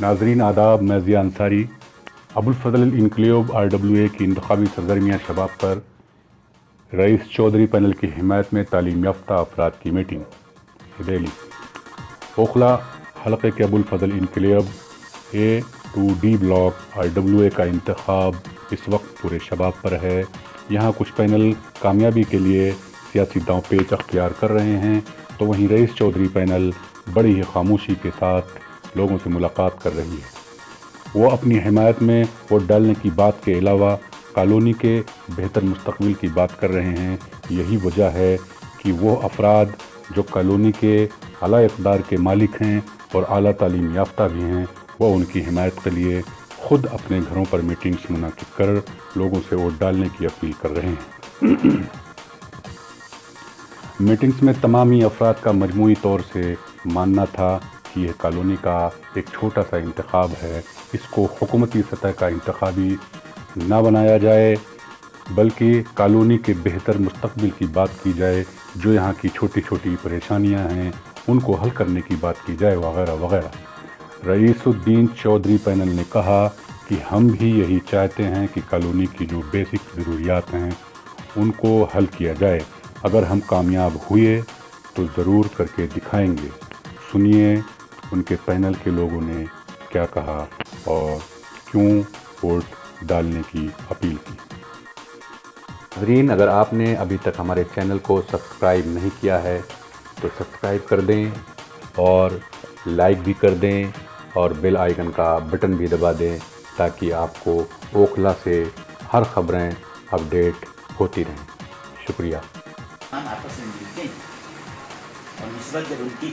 नाजरीन आदाब, मैं ज़िया अंसारी। अबुल फजल इनक्लेव RWA की इंतखाबी सरगर्मियाँ शबाब पर रईस चौधरी पैनल की हिमायत में तालीम याफ्ता अफराद की मीटिंग दिल्ली। ओखला हलक़े के Abul Fazal enclave A to D block RWA का इंतखाब इस वक्त पूरे शबाब पर है। यहाँ कुछ पैनल कामयाबी के लिए सियासी दांव पेच अख्तियार कर रहे हैं, तो वहीं रईस चौधरी पैनल बड़ी ही खामोशी के साथ लोगों से मुलाकात कर रही है। वो अपनी हिमायत में वोट डालने की बात के अलावा कॉलोनी के बेहतर मुस्तकबिल की बात कर रहे हैं। यही वजह है कि वो अफराद जो कॉलोनी के आला इक़दार के मालिक हैं और आला तालीम याफ्ता भी हैं, वो उनकी हिमायत के लिए ख़ुद अपने घरों पर मीटिंग्स मुनाकिब कर लोगों से वोट डालने की अपील कर रहे हैं। मीटिंग्स में तमामी अफराद का मजमूई तौर से मानना था कि यह कॉलोनी का एक छोटा सा इंतखाब है, इसको हुकूमती सतह का इंतखाबी ना बनाया जाए, बल्कि कॉलोनी के बेहतर मुस्तकबिल की बात की जाए, जो यहाँ की छोटी छोटी परेशानियाँ हैं उनको हल करने की बात की जाए, वगैरह वगैरह। रईसुद्दीन चौधरी पैनल ने कहा कि हम भी यही चाहते हैं कि कॉलोनी की जो बेसिक ज़रूरियात हैं उनको हल किया जाए। अगर हम कामयाब हुए तो ज़रूर करके दिखाएंगे। सुनिए उनके पैनल के लोगों ने क्या कहा और क्यों वोट डालने की अपील की। नाज़रीन, अगर आपने अभी तक हमारे चैनल को सब्सक्राइब नहीं किया है तो सब्सक्राइब कर दें और लाइक भी कर दें और बेल आइकन का बटन भी दबा दें, ताकि आपको ओखला से हर खबरें अपडेट होती रहें। शुक्रिया। आपस में मिलते हैं और निस्बत जब उनकी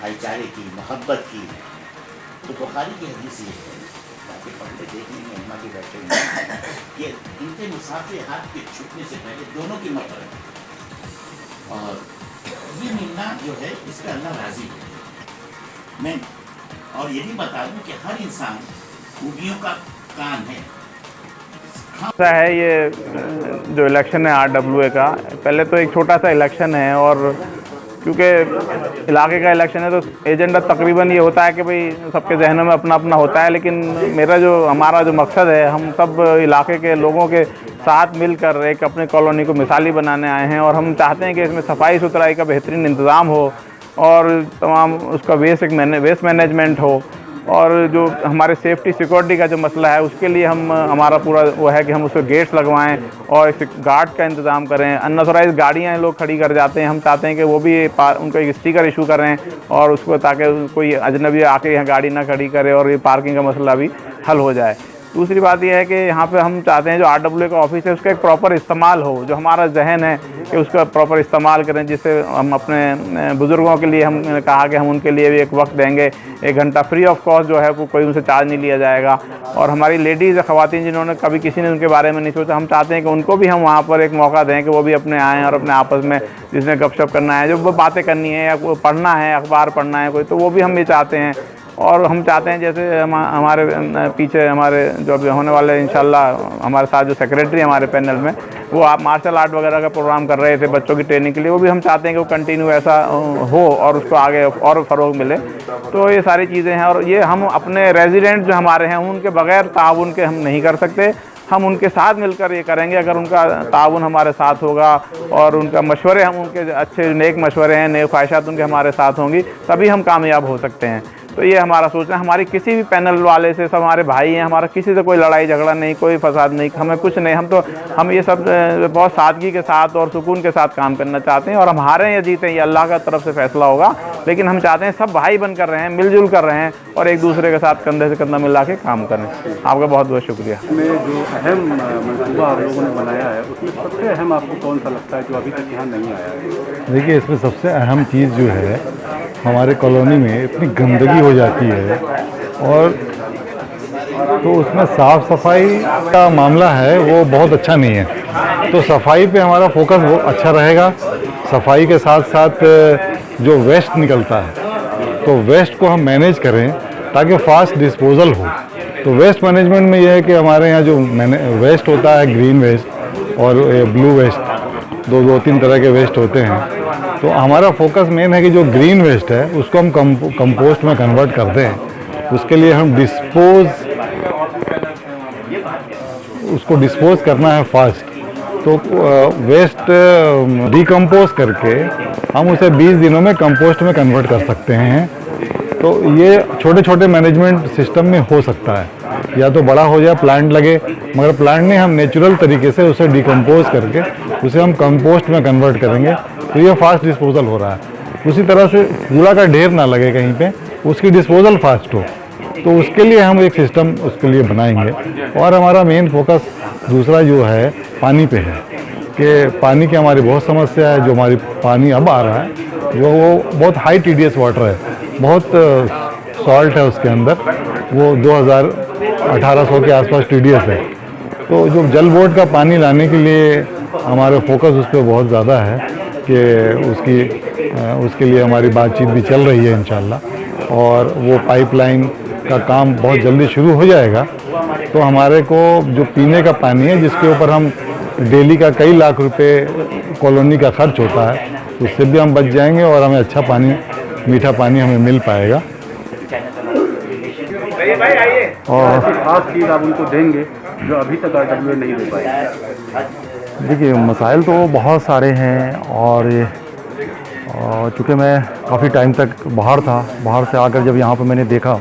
भाईचारे की, मोहब्बत की, तो बुखारी की हदीस ये है, ताकि पढ़ने देखने में उम्मा के बैठे हुए कि इनके मुसाफिर हाथ के छूटने से पहले दोनों की मग़फ़िरत, और ये मिलना जो है इसका अल्लाह राज़ी है। मैं और ये भी बता दूँ कि हर इंसान खूबियों का कान है। है ये जो इलेक्शन है RWA का, पहले तो एक छोटा सा इलेक्शन है, और क्योंकि इलाके का इलेक्शन है तो एजेंडा तकरीबन ये होता है कि भाई सबके जहनों में अपना अपना होता है, लेकिन हमारा जो मकसद है, हम सब इलाके के लोगों के साथ मिलकर एक अपने कॉलोनी को मिसाली बनाने आए हैं, और हम चाहते हैं कि इसमें सफाई सुथराई का बेहतरीन इंतज़ाम हो और तमाम उसका वेस्ट मैनेजमेंट हो, और जो हमारे सेफ्टी सिक्योरिटी का जो मसला है उसके लिए हमारा पूरा वो है कि हम उसको गेट्स लगवाएं और एक गार्ड का इंतज़ाम करें। अनऑथराइज्ड गाड़ियाँ लोग खड़ी कर जाते हैं, हम चाहते हैं कि वो भी उनको एक स्टिकर इशू करें और उसको, ताकि कोई अजनबी आके यहाँ गाड़ी ना खड़ी करे और ये पार्किंग का मसला भी हल हो जाए। दूसरी बात यह है कि यहाँ पे हम चाहते हैं जो RWA का ऑफिस है उसका एक प्रॉपर इस्तेमाल हो, जो हमारा जहन है कि उसका प्रॉपर इस्तेमाल करें, जिससे हम अपने बुज़ुर्गों के लिए हमने कहा कि हम उनके लिए भी एक वक्त देंगे, 1 घंटा फ्री ऑफ कॉस्ट जो है कोई उनसे चार्ज नहीं लिया जाएगा। और हमारी लेडीज़ ख़वातीन जिन्होंने कभी किसी ने उनके बारे में नहीं सोचा, हम चाहते हैं कि उनको भी हम वहाँ पर एक मौका दें कि वो भी अपने आएँ और अपने आपस में जिसने गपशप करना है, जो बातें करनी है या पढ़ना है, अखबार पढ़ना है कोई, तो वो भी हम ये चाहते हैं। और हम चाहते हैं जैसे हमारे पीछे हमारे जो अभी होने वाले इंशाल्लाह हमारे साथ जो सेक्रेटरी हमारे पैनल में, वो आप मार्शल आर्ट वगैरह का प्रोग्राम कर रहे थे बच्चों की ट्रेनिंग के लिए, वो भी हम चाहते हैं कि वो कंटिन्यू ऐसा हो और उसको आगे और फ़रोग़ मिले। तो ये सारी चीज़ें हैं, और ये हम अपने रेजिडेंट जो हमारे हैं उनके बग़ैर ताउन के हम नहीं कर सकते, हम उनके साथ मिलकर ये करेंगे। अगर उनका ताउन हमारे साथ होगा और उनका मशवरे, हम उनके अच्छे नेक मशवरे हैं, नेक ख्वाहिशात उनके हमारे साथ होंगी, तभी हम कामयाब हो सकते हैं। तो ये हमारा सोचना है। हमारी किसी भी पैनल वाले से, सब हमारे भाई हैं, हमारा किसी से कोई लड़ाई झगड़ा नहीं, कोई फसाद नहीं, हमें कुछ नहीं। हम ये सब बहुत सादगी के साथ और सुकून के साथ काम करना चाहते हैं, और हम हारें या जीतें ये अल्लाह का तरफ से फ़ैसला होगा, लेकिन हम चाहते हैं सब भाई बन कर रहे हैं, मिलजुल कर रहे हैं और एक दूसरे के साथ कंधे से कंधा मिला के काम करें। आपका बहुत बहुत शुक्रिया। में जो अहम मनसूबा आप लोगों ने बनाया है उसमें सबसे अहम आपको कौन सा लगता है जो अभी तक यहाँ नहीं आया है? देखिए, इसमें सबसे अहम चीज़ जो है, हमारे कॉलोनी में इतनी गंदगी हो जाती है, और तो उसमें साफ़ सफाई का मामला है वो बहुत अच्छा नहीं है। तो सफाई पे हमारा फोकस वो अच्छा रहेगा। सफाई के साथ साथ जो वेस्ट निकलता है, तो वेस्ट को हम मैनेज करें ताकि फास्ट डिस्पोज़ल हो। तो वेस्ट मैनेजमेंट में यह है कि हमारे यहाँ जो वेस्ट होता है, ग्रीन वेस्ट और ब्लू वेस्ट, दो तीन तरह के वेस्ट होते हैं। तो हमारा फोकस मेन है कि जो ग्रीन वेस्ट है उसको हम कंपोस्ट में कन्वर्ट करते हैं, उसके लिए हम उसको डिस्पोज करना है फास्ट। तो वेस्ट डिकम्पोज करके हम उसे 20 दिनों में कंपोस्ट में कन्वर्ट कर सकते हैं। तो ये छोटे छोटे मैनेजमेंट सिस्टम में हो सकता है, या तो बड़ा हो जाए, प्लांट लगे, मगर प्लांट नहीं, हम नेचुरल तरीके से उसे डिकम्पोज करके उसे हम कंपोस्ट में कन्वर्ट करेंगे। तो ये फास्ट डिस्पोजल हो रहा है। उसी तरह से कूड़ा का ढेर ना लगे कहीं पे, उसकी डिस्पोजल फास्ट हो, तो उसके लिए हम एक सिस्टम उसके लिए बनाएंगे। और हमारा मेन फोकस दूसरा जो है पानी पे है कि पानी की हमारी बहुत समस्या है। जो हमारी पानी अब आ रहा है जो वो बहुत हाई TDS वाटर है, बहुत सॉल्ट है उसके अंदर, वो 1800 के आसपास TDS है। तो जो जल बोर्ड का पानी लाने के लिए हमारा फोकस उस पर बहुत ज़्यादा है कि उसके लिए हमारी बातचीत भी चल रही है इंशाल्लाह, और वो पाइपलाइन का काम बहुत जल्दी शुरू हो जाएगा। तो हमारे को जो पीने का पानी है, जिसके ऊपर हम डेली का कई लाख रुपए कॉलोनी का खर्च होता है, उससे भी हम बच जाएंगे और हमें अच्छा पानी, मीठा पानी हमें मिल पाएगा। और खास चीज़ आप उनको देंगे जो अभी तक RWA नहीं दे पाए? देखिए, मसाइल तो बहुत सारे हैं, और चूँकि मैं काफ़ी टाइम तक बाहर था, बाहर से आकर जब यहाँ पर मैंने देखा,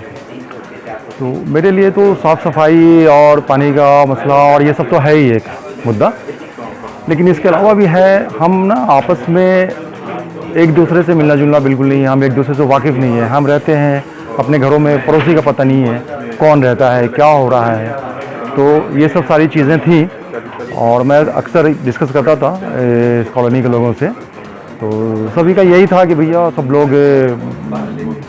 तो मेरे लिए तो साफ़ सफाई और पानी का मसला और ये सब तो है ही एक मुद्दा, लेकिन इसके अलावा भी है, हम ना आपस में एक दूसरे से मिलना जुलना बिल्कुल नहीं है, हम एक दूसरे से वाकिफ़ नहीं है। हम रहते हैं अपने घरों में, पड़ोसी का पता नहीं है कौन रहता है, क्या हो रहा है। तो ये सब सारी चीज़ें थी, और मैं अक्सर डिस्कस करता था इस कॉलोनी के लोगों से। तो सभी का यही था कि भैया सब लोग,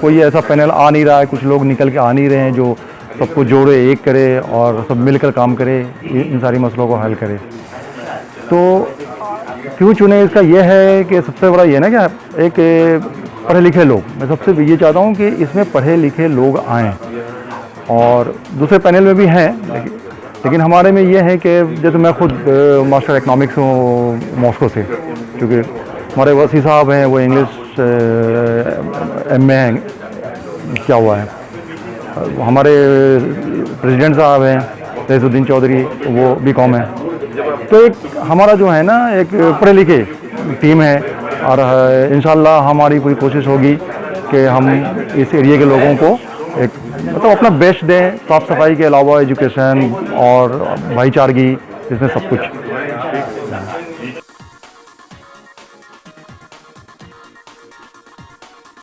कोई ऐसा पैनल आ नहीं रहा है, कुछ लोग निकल के आ नहीं रहे हैं जो सबको जोड़े, एक करे और सब मिलकर काम करे, इन सारी मसलों को हल करे। तो क्यों चुने, इसका यह है कि सबसे बड़ा ये ना कि एक पढ़े लिखे लोग, मैं सबसे ये चाहता हूँ कि इसमें पढ़े लिखे लोग आएँ, और दूसरे पैनल में भी हैं, लेकिन हमारे में ये है कि जैसे मैं खुद मास्टर इकनॉमिक्स हूँ मॉस्को से, क्योंकि हमारे वसी साहब हैं, वो इंग्लिश MA हैं, क्या हुआ है, हमारे प्रेसिडेंट साहब हैं रईसुद्दीन चौधरी, वो BCom है। तो एक हमारा जो है ना एक पढ़े लिखे टीम है, और इंशाल्लाह हमारी पूरी कोशिश होगी कि हम इस एरिया के लोगों को एक मतलब अपना बेस्ट दें, साफ़ सफाई के अलावा एजुकेशन और भाईचारगी, इसमें सब कुछ।